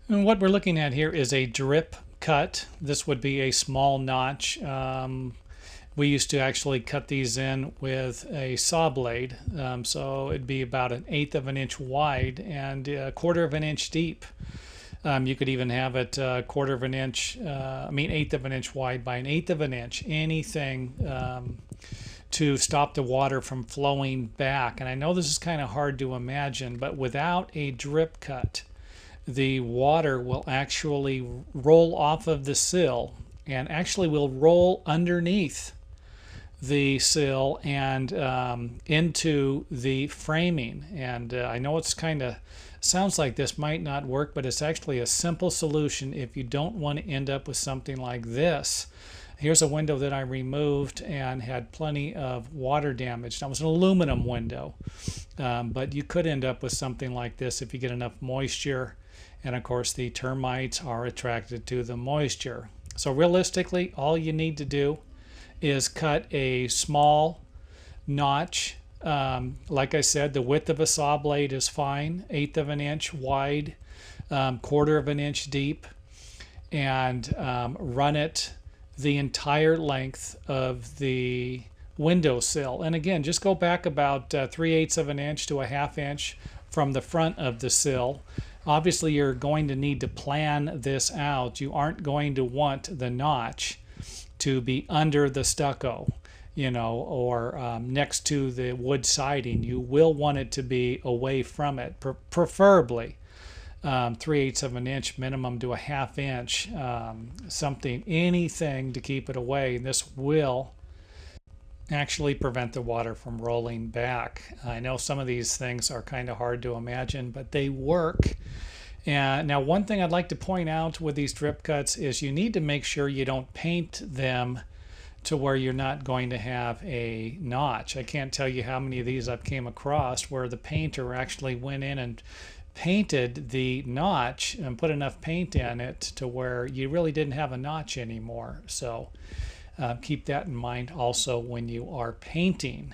And what we're looking at here is a drip cut. This would be a small notch. We used to actually cut these in with a saw blade, so it'd be about an eighth of an inch wide and a quarter of an inch deep. You could even have it a quarter of an inch, eighth of an inch wide by an eighth of an inch, anything to stop the water from flowing back. And I know this is kind of hard to imagine, but without a drip cut, the water will actually roll off of the sill and actually will roll underneath the sill and into the framing. And I know it's kind of sounds like this might not work, but it's actually a simple solution if you don't want to end up with something like this. Here's a window that I removed and had plenty of water damage. Now, it was an aluminum window, but you could end up with something like this if you get enough moisture. And of course, the termites are attracted to the moisture. So realistically, all you need to do is cut a small notch. Like I said, the width of a saw blade is fine, eighth of an inch wide, quarter of an inch deep, and run it the entire length of the windowsill. And again, just go back about 3/8 of an inch to a half inch from the front of the sill. Obviously, you're going to need to plan this out. You aren't going to want the notch to be under the stucco, or next to the wood siding. You will want it to be away from it, preferably 3/8 of an inch minimum to a half inch, anything to keep it away. And this will actually prevent the water from rolling back. I know some of these things are kind of hard to imagine, but they work. And now, one thing I'd like to point out with these drip cuts is you need to make sure you don't paint them to where you're not going to have a notch. I can't tell you how many of these I've came across where the painter actually went in and painted the notch and put enough paint in it to where you really didn't have a notch anymore. So keep that in mind also when you are painting.